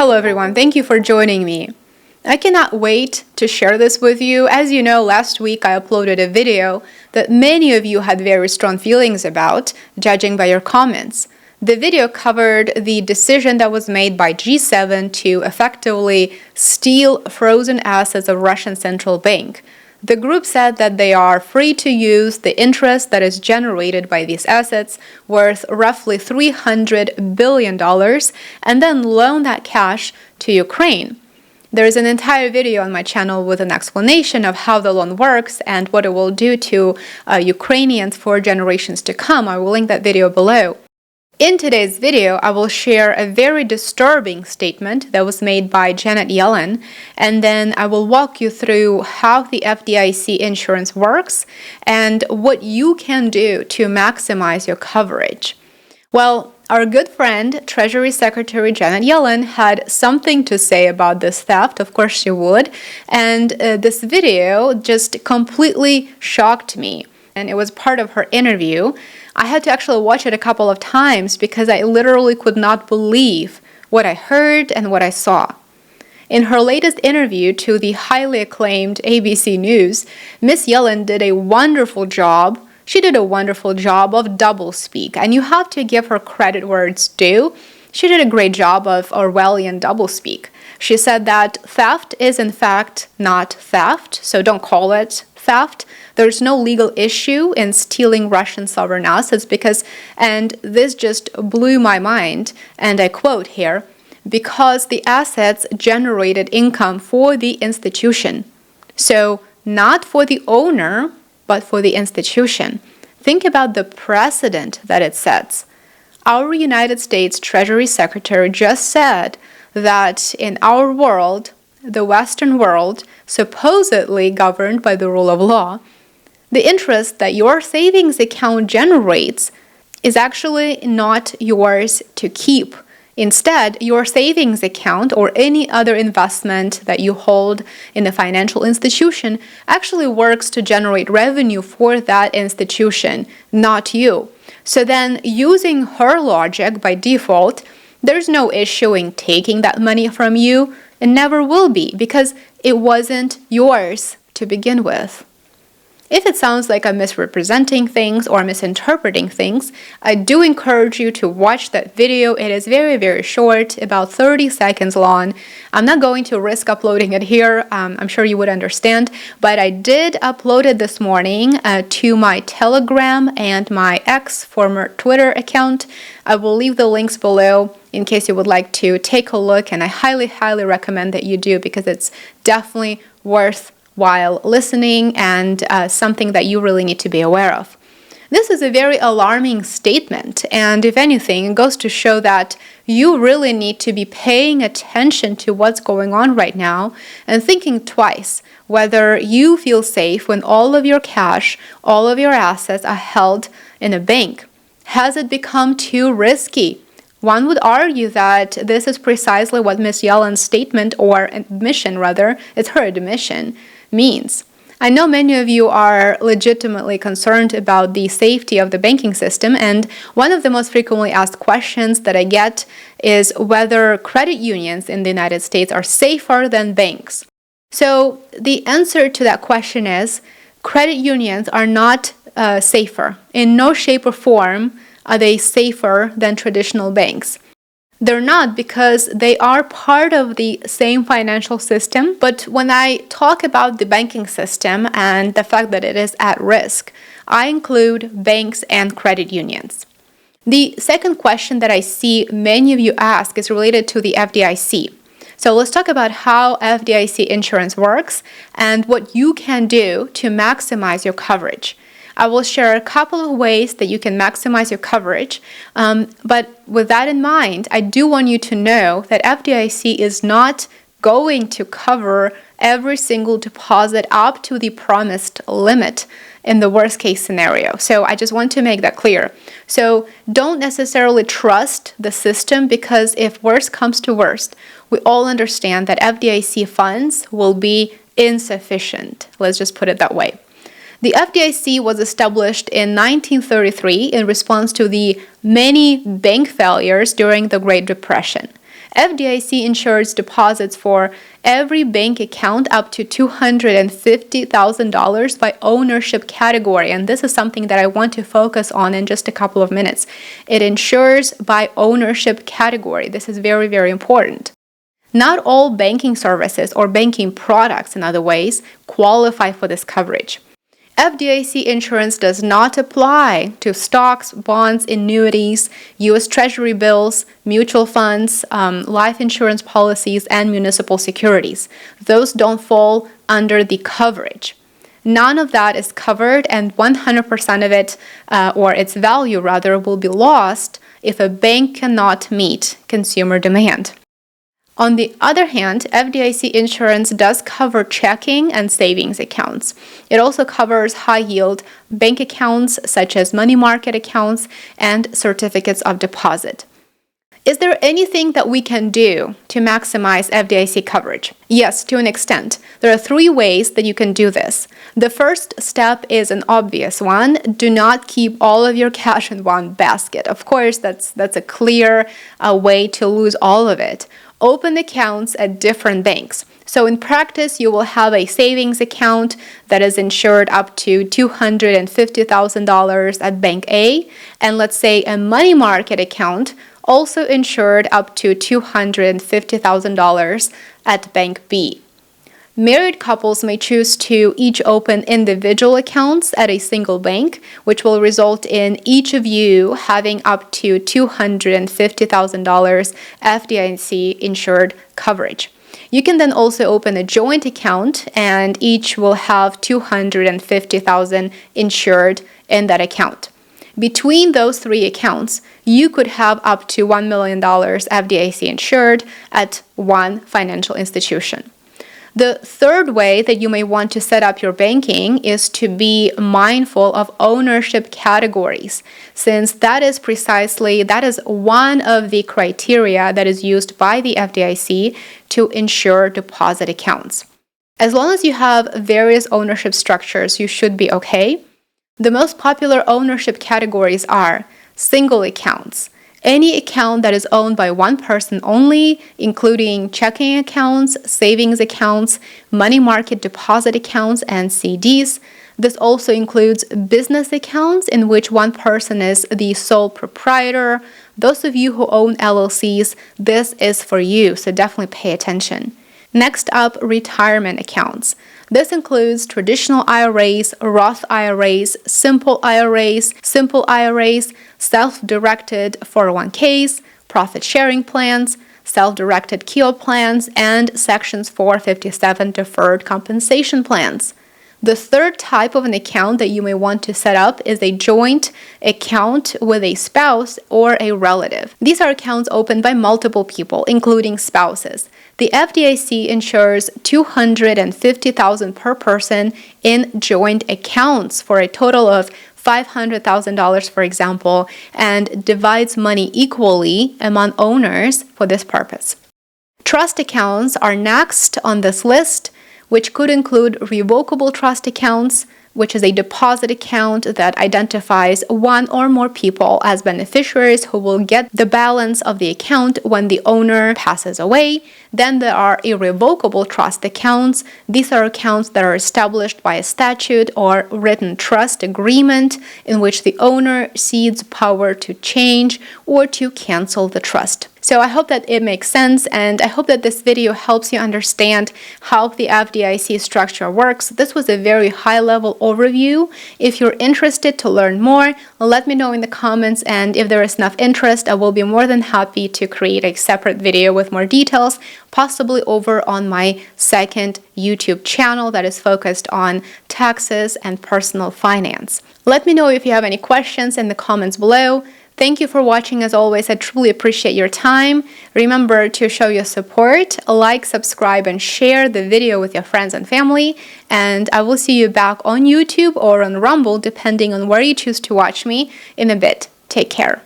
Hello everyone, thank you for joining me. I cannot wait to share this with you. As you know, last week I uploaded a video that many of you had very strong feelings about, judging by your comments. The video covered the decision that was made by G7 to effectively steal frozen assets of Russian central bank. The group said that they are free to use the interest that is generated by these assets, worth roughly $300 billion, and then loan that cash to Ukraine. There is an entire video on my channel with an explanation of how the loan works and what it will do to Ukrainians for generations to come. I will link that video below. In today's video, I will share a very disturbing statement that was made by Janet Yellen, and then I will walk you through how the FDIC insurance works and what you can do to maximize your coverage. Well, our good friend, Treasury Secretary Janet Yellen, had something to say about this theft. Of course she would. And this video just completely shocked me. And it was part of her interview. I had to actually watch it a couple of times because I literally could not believe what I heard and what I saw. In her latest interview to the highly acclaimed ABC News, Ms. Yellen did a wonderful job. She did a wonderful job of doublespeak, and you have to give her credit where it's due. She did a great job of Orwellian doublespeak. She said that theft is in fact not theft, so don't call it theft. There's no legal issue in stealing Russian sovereign assets because, and this just blew my mind, and I quote here, because the assets generated income for the institution. So not for the owner, but for the institution. Think about the precedent that it sets. Our United States Treasury Secretary just said that in our world, the Western world, supposedly governed by the rule of law, the interest that your savings account generates is actually not yours to keep. Instead, your savings account or any other investment that you hold in a financial institution actually works to generate revenue for that institution, not you. So then, using her logic by default, there's no issue in taking that money from you, and never will be, because it wasn't yours to begin with. If it sounds like I'm misrepresenting things or misinterpreting things, I do encourage you to watch that video. It is very, very short, about 30 seconds long. I'm not going to risk uploading it here. I'm sure you would understand, but I did upload it this morning to my Telegram and my former Twitter account. I will leave the links below in case you would like to take a look, and I highly, highly recommend that you do because it's definitely worthwhile listening and something that you really need to be aware of. This is a very alarming statement, and if anything, it goes to show that you really need to be paying attention to what's going on right now and thinking twice whether you feel safe when all of your cash, all of your assets are held in a bank. Has it become too risky? One would argue that this is precisely what Ms. Yellen's statement, or admission rather, it's her admission, means. I know many of you are legitimately concerned about the safety of the banking system, and one of the most frequently asked questions that I get is whether credit unions in the United States are safer than banks. So the answer to that question is credit unions are not safer. In no shape or form are they safer than traditional banks. They're not, because they are part of the same financial system. But when I talk about the banking system and the fact that it is at risk, I include banks and credit unions. The second question that I see many of you ask is related to the FDIC. So let's talk about how FDIC insurance works and what you can do to maximize your coverage. I will share a couple of ways that you can maximize your coverage, but with that in mind, I do want you to know that FDIC is not going to cover every single deposit up to the promised limit in the worst case scenario. So I just want to make that clear. So don't necessarily trust the system, because if worst comes to worst, we all understand that FDIC funds will be insufficient. Let's just put it that way. The FDIC was established in 1933 in response to the many bank failures during the Great Depression. FDIC insures deposits for every bank account up to $250,000 by ownership category. And this is something that I want to focus on in just a couple of minutes. It insures by ownership category. This is very, very important. Not all banking services or banking products, in other ways, qualify for this coverage. FDIC insurance does not apply to stocks, bonds, annuities, U.S. Treasury bills, mutual funds, life insurance policies, and municipal securities. Those don't fall under the coverage. None of that is covered, and 100% of it, or its value rather, will be lost if a bank cannot meet consumer demand. On the other hand, FDIC insurance does cover checking and savings accounts. It also covers high-yield bank accounts such as money market accounts and certificates of deposit. Is there anything that we can do to maximize FDIC coverage? Yes, to an extent. There are 3 ways that you can do this. The first step is an obvious one. Do not keep all of your cash in one basket. Of course, that's a clear way to lose all of it. Open accounts at different banks. So in practice, you will have a savings account that is insured up to $250,000 at Bank A, and let's say a money market account also insured up to $250,000 at Bank B. Married couples may choose to each open individual accounts at a single bank, which will result in each of you having up to $250,000 FDIC insured coverage. You can then also open a joint account, and each will have $250,000 insured in that account. Between those 3 accounts, you could have up to $1 million FDIC insured at one financial institution. The third way that you may want to set up your banking is to be mindful of ownership categories, since that is one of the criteria that is used by the FDIC to insure deposit accounts. As long as you have various ownership structures, you should be okay. The most popular ownership categories are single accounts, any account that is owned by one person only, including checking accounts, savings accounts, money market deposit accounts, and CDs. This also includes business accounts in which one person is the sole proprietor. Those of you who own LLCs, this is for you, so definitely pay attention. Next up, retirement accounts. This includes traditional IRAs, Roth IRAs, simple IRAs, self-directed 401ks, profit-sharing plans, self-directed KEO plans, and Sections 457 deferred compensation plans. The third type of an account that you may want to set up is a joint account with a spouse or a relative. These are accounts opened by multiple people, including spouses. The FDIC insures $250,000 per person in joint accounts for a total of $500,000, for example, and divides money equally among owners for this purpose. Trust accounts are next on this list, which could include revocable trust accounts, which is a deposit account that identifies one or more people as beneficiaries who will get the balance of the account when the owner passes away. Then there are irrevocable trust accounts. These are accounts that are established by a statute or written trust agreement in which the owner cedes power to change or to cancel the trust. So I hope that it makes sense, and I hope that this video helps you understand how the FDIC structure works. This was a very high-level overview. If you're interested to learn more, let me know in the comments, and if there is enough interest, I will be more than happy to create a separate video with more details, possibly over on my second YouTube channel that is focused on taxes and personal finance. Let me know if you have any questions in the comments below. Thank you for watching. As always, I truly appreciate your time. Remember to show your support, like, subscribe, and share the video with your friends and family. And I will see you back on YouTube or on Rumble, depending on where you choose to watch me, in a bit. Take care.